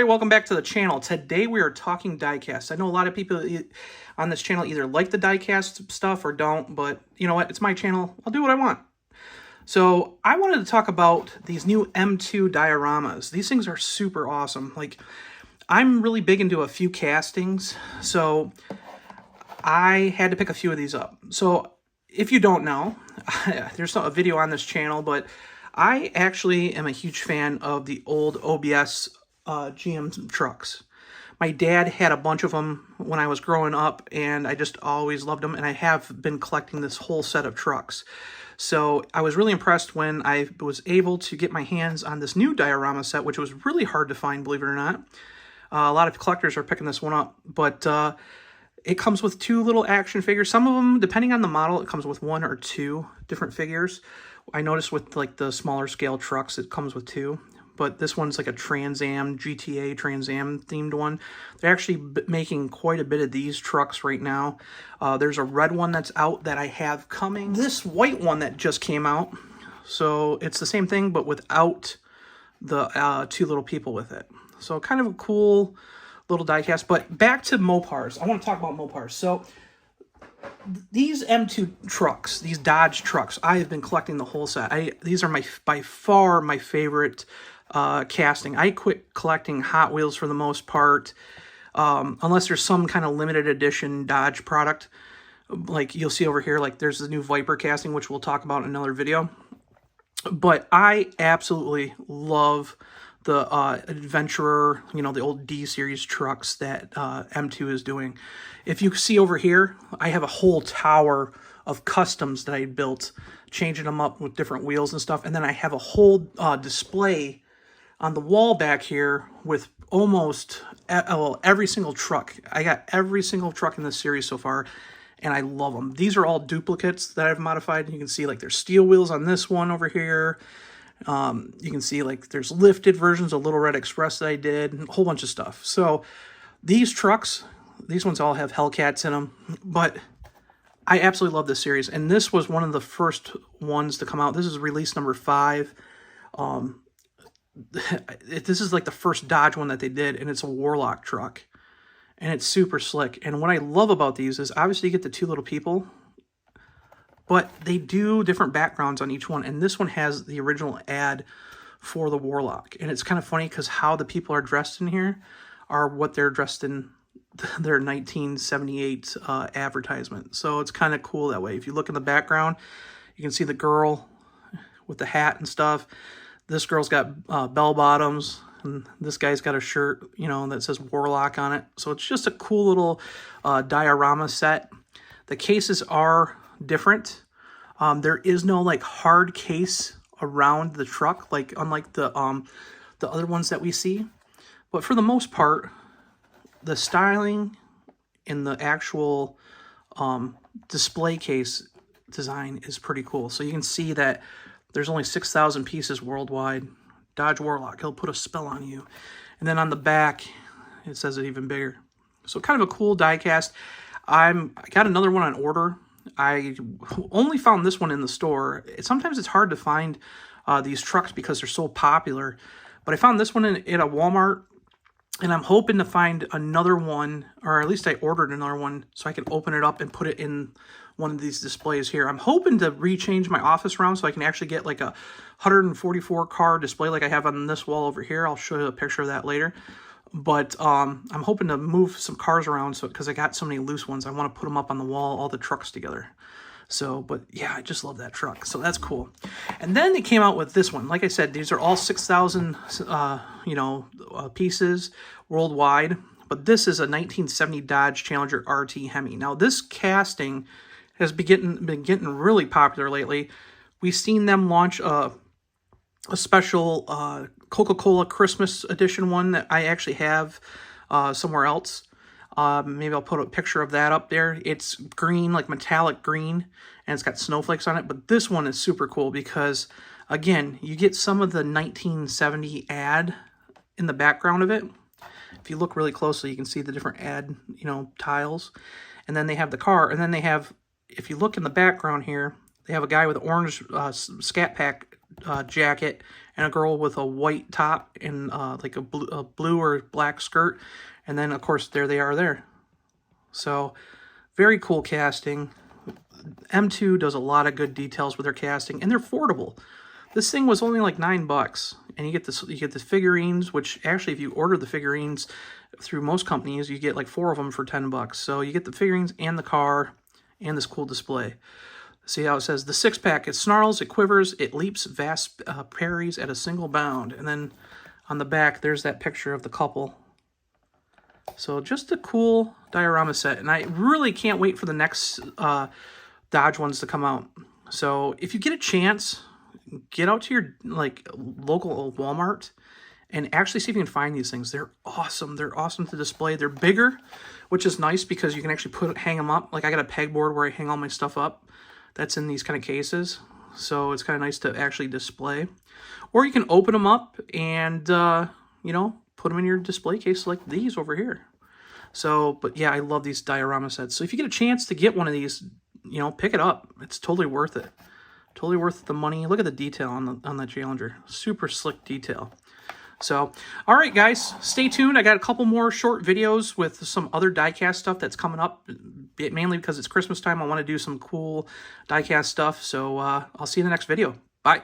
welcome back to the channel. Today we are talking diecast. I know a lot of people on this channel either like the diecast stuff or don't, but you know what? It's my channel. I'll do what I want. So I wanted to talk about these new M2 dioramas. These things are super awesome. Like, I'm really big into a few castings, so I had to pick a few of these up. So if you don't know, there's a video on this channel, but I actually am a huge fan of the old OBS GM trucks. My dad had a bunch of them when I was growing up, and I just always loved them, and I have been collecting this whole set of trucks. So I was really impressed when I was able to get my hands on this new diorama set, which was really hard to find, believe it or not. A lot of collectors are picking this one up, but it comes with two little action figures. Some of them, depending on the model, it comes with one or two different figures. I noticed with like the smaller scale trucks, it comes with two. But this one's like a Trans Am, GTA Trans Am themed one. They're actually making quite a bit of these trucks right now. There's a red one that's out that I have coming. This white one that just came out. So it's the same thing, but without the two little people with it. So kind of a cool little diecast. But back to Mopars. I want to talk about Mopars. So these M2 trucks, these Dodge trucks, I have been collecting the whole set. These are by far my favorite casting. I quit collecting Hot Wheels for the most part, unless there's some kind of limited edition Dodge product. Like you'll see over here, like there's the new Viper casting, which we'll talk about in another video. But I absolutely love the Adventurer, you know, the old D-Series trucks that M2 is doing. If you see over here, I have a whole tower of customs that I built, changing them up with different wheels and stuff. And then I have a whole display on the wall back here with almost every single truck. I got every single truck in this series so far, and I love them. These are all duplicates that I've modified. You can see like there's steel wheels on this one over here. You can see like there's lifted versions of Little Red Express that I did, and a whole bunch of stuff. So these trucks, these ones all have Hellcats in them, but I absolutely love this series. And this was one of the first ones to come out. This is release number 5. This is like the first Dodge one that they did, and it's a Warlock truck. And it's super slick. And what I love about these is obviously you get the two little people, but they do different backgrounds on each one. And this one has the original ad for the Warlock. And it's kind of funny because how the people are dressed in here are what they're dressed in their 1978 advertisement. So it's kind of cool that way. If you look in the background, you can see the girl with the hat and stuff. This girl's got bell bottoms, and this guy's got a shirt, you know, that says Warlock on it. So it's just a cool little diorama set. The cases are different. There is no like hard case around the truck, like unlike the other ones that we see. But for the most part, the styling in the actual display case design is pretty cool. So you can see that there's only 6,000 pieces worldwide. Dodge Warlock, he'll put a spell on you. And then on the back, it says it even bigger. So kind of a cool diecast. I got another one on order. I only found this one in the store. Sometimes it's hard to find these trucks because they're so popular. But I found this one in a Walmart, and I'm hoping to find another one, or at least I ordered another one so I can open it up and put it in one of these displays here. I'm hoping to rechange my office around so I can actually get like a 144 car display like I have on this wall over here. I'll show you a picture of that later. But I'm hoping to move some cars around because I got so many loose ones. I want to put them up on the wall, all the trucks together. So, but yeah, I just love that truck. So that's cool. And then they came out with this one. Like I said, these are all 6,000, pieces worldwide. But this is a 1970 Dodge Challenger RT HEMI. Now, this casting has been getting really popular lately. We've seen them launch a special Coca-Cola Christmas edition one that I actually have somewhere else. Maybe I'll put a picture of that up there. It's green, like metallic green, and it's got snowflakes on it. But this one is super cool because, again, you get some of the 1970 ad in the background of it. If you look really closely, you can see the different ad, tiles. And then they have the car, and then they have, if you look in the background here, they have a guy with an orange Scat Pack jacket and a girl with a white top and like a blue or black skirt. And then, of course, there they are there. So, very cool casting. M2 does a lot of good details with their casting, and they're affordable. This thing was only like $9, and you get the figurines, which actually, if you order the figurines through most companies, you get like 4 of them for $10. So you get the figurines and the car and this cool display. See how it says the 6-pack, it snarls, it quivers, it leaps vast prairies at a single bound. And then on the back, there's that picture of the couple. So just a cool diorama set, and I really can't wait for the next Dodge ones to come out. So if you get a chance, get out to your local Walmart and actually see if you can find these things. They're awesome. They're awesome to display. They're bigger, which is nice because you can actually hang them up. Like I got a pegboard where I hang all my stuff up. That's in these kind of cases. So it's kind of nice to actually display. Or you can open them up and, you know, put them in your display case like these over here. So, but yeah, I love these diorama sets. So if you get a chance to get one of these, you know, pick it up. It's totally worth it. Totally worth the money. Look at the detail on the Challenger. Super slick detail. So, all right, guys, stay tuned. I got a couple more short videos with some other diecast stuff that's coming up, mainly because it's Christmas time. I want to do some cool diecast stuff. So I'll see you in the next video. Bye.